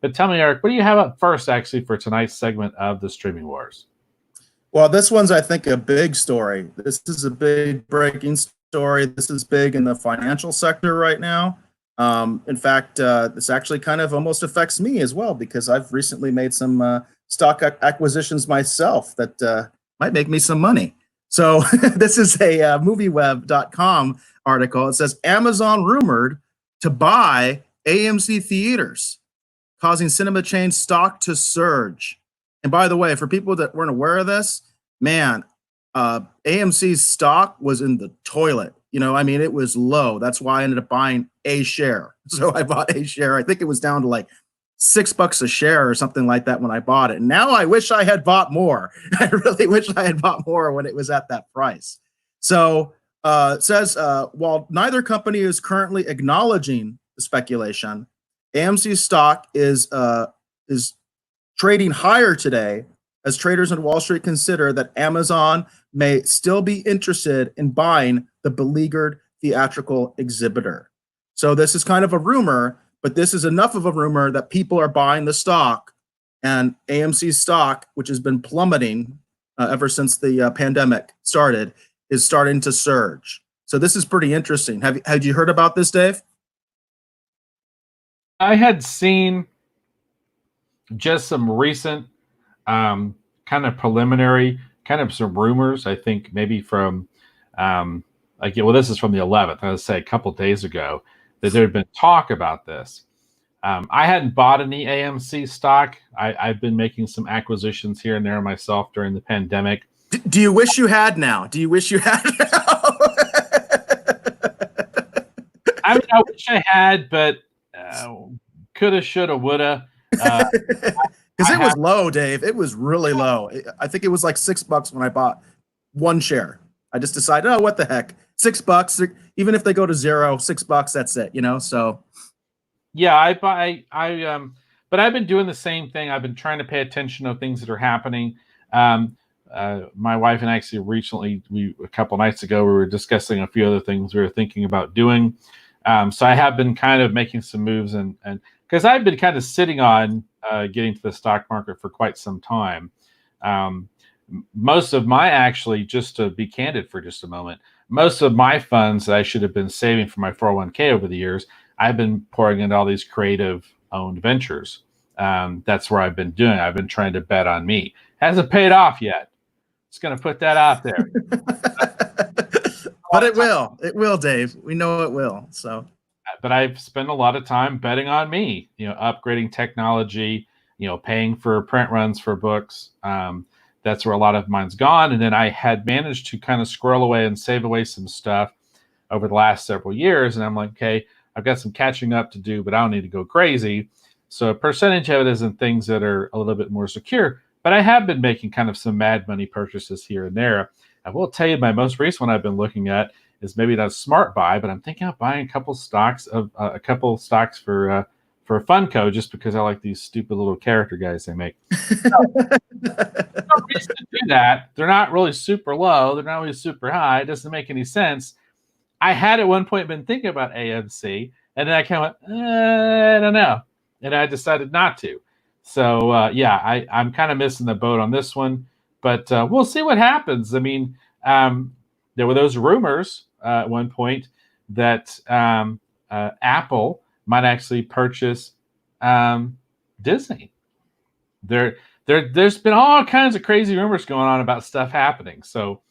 But tell me, Eric, what do you have up first, actually, for tonight's segment of the Streaming Wars? Well, this one's, I think, a big story. This is a big breaking story. This is big in the financial sector right now. In fact, this actually kind of almost affects me as well because I've recently made some stock acquisitions myself that might make me some money. So this is a MovieWeb.com article. It says Amazon rumored to buy AMC theaters, causing cinema chain stock to surge. And by the way, for people that weren't aware of this, man, AMC's stock was in the toilet. I mean, it was low. That's why I ended up buying a share. So I bought a share. I think it was down to like $6 a share or something like that when I bought it. And now I wish I had bought more. I really wish I had bought more when it was at that price. So it says, while neither company is currently acknowledging the speculation, AMC's stock is trading higher today as traders on Wall Street consider that Amazon may still be interested in buying the beleaguered theatrical exhibitor. So this is kind of a rumor, but this is enough of a rumor that people are buying the stock, and AMC's stock, which has been plummeting ever since the pandemic started, is starting to surge. So this is pretty interesting. Had you heard about this, Dave? I had seen just some recent kind of preliminary, kind of some rumors, I think maybe from, this is from the 11th, I would say a couple days ago, that there had been talk about this. I hadn't bought any AMC stock. I've been making some acquisitions here and there myself during the pandemic. Do you wish you had now? Do you wish you had now? I wish I had, but coulda, shoulda, woulda. Because it was low, Dave. It was really low. I think it was like $6 when I bought one share. I just decided, oh, what the heck, $6. Even if they go to zero, $6. That's it. So. Yeah, but I've been doing the same thing. I've been trying to pay attention to things that are happening. My wife and I actually recently, a couple nights ago, we were discussing a few other things we were thinking about doing. So I have been kind of making some moves, and because I've been kind of sitting on getting to the stock market for quite some time. Most of my, actually, just to be candid for just a moment, most of my funds that I should have been saving for my 401k over the years, I've been pouring into all these creative-owned ventures. That's where I've been doing. I've been trying to bet on me. Hasn't paid off yet. Just going to put that out there. But it will. It will, Dave. We know it will. So. But I've spent a lot of time betting on me, upgrading technology, paying for print runs for books. That's where a lot of mine's gone. And then I had managed to kind of squirrel away and save away some stuff over the last several years. And I'm like, okay, I've got some catching up to do, but I don't need to go crazy. So a percentage of it is in things that are a little bit more secure. But I have been making kind of some mad money purchases here and there. I will tell you, my most recent one I've been looking at is maybe not a smart buy, but I'm thinking of buying a couple stocks for Funko, just because I like these stupid little character guys they make. No reason to do that. They're not really super low. They're not really super high. It doesn't make any sense. I had at one point been thinking about AMC, and then I kind of went, I don't know. And I decided not to. So, I'm kind of missing the boat on this one. But we'll see what happens. I mean, there were those rumors at one point that Apple might actually purchase Disney. There's been all kinds of crazy rumors going on about stuff happening. So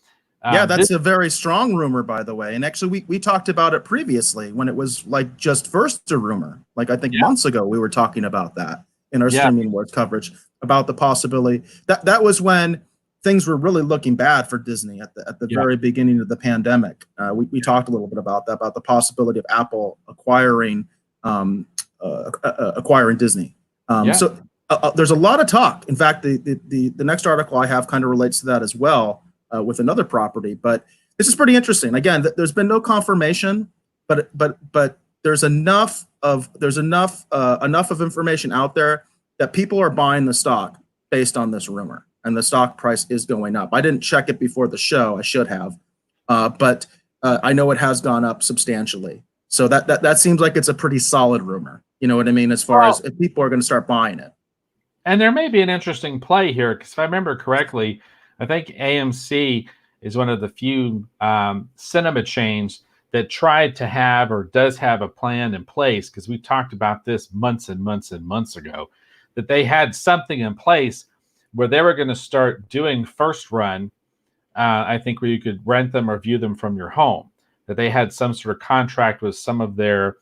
that's a very strong rumor, by the way. And actually, we talked about it previously when it was like just first a rumor. Like I think months ago, we were talking about that in our Streaming Wars coverage about the possibility that was when things were really looking bad for Disney at the very beginning of the pandemic. We talked a little bit about that, about the possibility of Apple acquiring Disney. So there's a lot of talk. In fact, the next article I have kind of relates to that as well, with another property. But this is pretty interesting. Again, there's been no confirmation, but there's enough of information out there that people are buying the stock based on this rumor, and the stock price is going up. I didn't check it before the show. I should have, but I know it has gone up substantially. So that seems like it's a pretty solid rumor. You know what I mean? As far as Well, if people are going to start buying it. and there may be an interesting play here because if I remember correctly, I think AMC is one of the few cinema chains that tried to have or does have a plan in place because we talked about this months and months and months ago that they had something in place where they were going to start doing first run. I think where you could rent them or view them from your home. That they had some sort of contract with some of their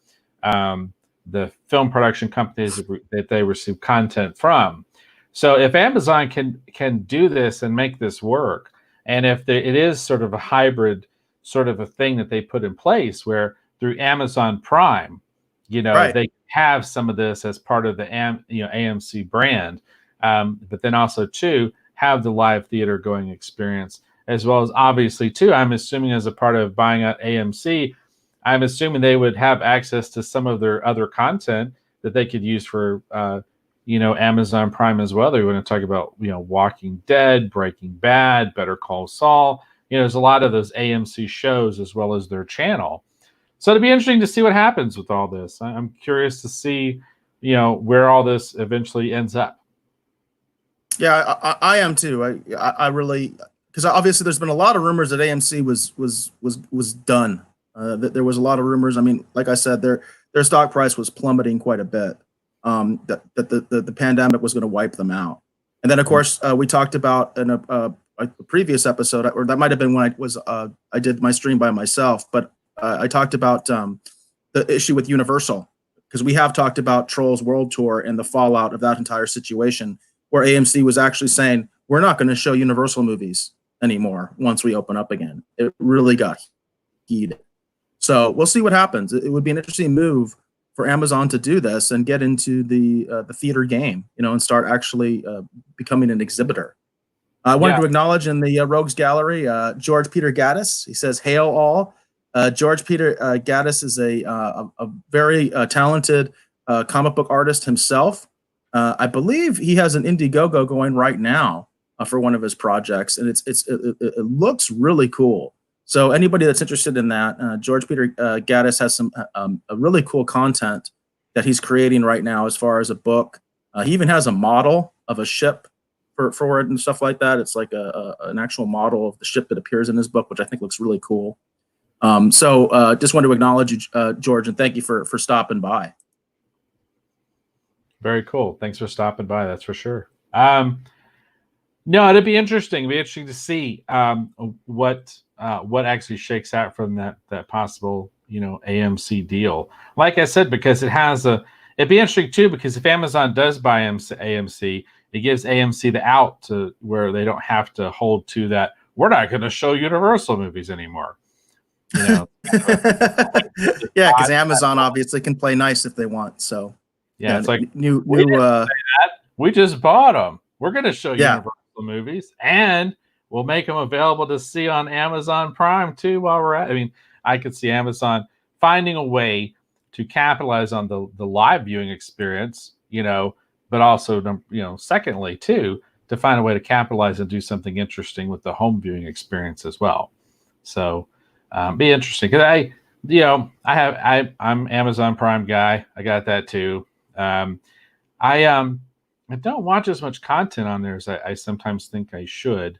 the film production companies that they receive content from. So if Amazon can do this and make this work, and if it is sort of a hybrid sort of a thing that they put in place where through Amazon Prime, Right. they have some of this as part of the AMC brand, but then also too have the live theater going experience as well as obviously too. I'm assuming as a part of buying out AMC, I'm assuming they would have access to some of their other content that they could use for Amazon Prime as well. They want to talk about Walking Dead, Breaking Bad, Better Call Saul. There's a lot of those AMC shows as well as their channel. So it'd be interesting to see what happens with all this. I'm curious to see where all this eventually ends up. Yeah, I am too. I really, because obviously there's been a lot of rumors that AMC was done. That there was a lot of rumors. I mean, like I said, their stock price was plummeting quite a bit. That the pandemic was going to wipe them out. And then of course we talked about in a previous episode, or that might have been when I did my stream by myself, but I talked about the issue with Universal because we have talked about Trolls World Tour and the fallout of that entire situation, where AMC was actually saying we're not going to show Universal movies anymore once we open up again. It really got heated. So we'll see what happens. It would be an interesting move for Amazon to do this and get into the theater game, and start actually becoming an exhibitor. I wanted to acknowledge in the Rogues Gallery, George Peter Gaddis. He says, "Hail all." George Peter Gaddis is a very talented comic book artist himself. I believe he has an Indiegogo going right now for one of his projects, and it looks really cool. So anybody that's interested in that, George Peter Gaddis has some a really cool content that he's creating right now as far as a book. He even has a model of a ship for it and stuff like that. It's like an actual model of the ship that appears in his book, which I think looks really cool. So just wanted to acknowledge you, George, and thank you for stopping by. Very cool. Thanks for stopping by. That's for sure. No, it'd be interesting. It'd be interesting to see what actually shakes out from that possible AMC deal. Like I said, because it'd be interesting too because if Amazon does buy AMC, it gives AMC the out to where they don't have to hold to that. We're not going to show Universal movies anymore. Yeah, because Amazon obviously can play nice if they want. So yeah, it's like new. We just bought them. We're going to show Universal movies, and we'll make them available to see on Amazon Prime too. While we're at, I could see Amazon finding a way to capitalize on the live viewing experience, but also, secondly too, to find a way to capitalize and do something interesting with the home viewing experience as well. So, be interesting because I'm Amazon Prime guy. I got that too. I don't watch as much content on there as I sometimes think I should.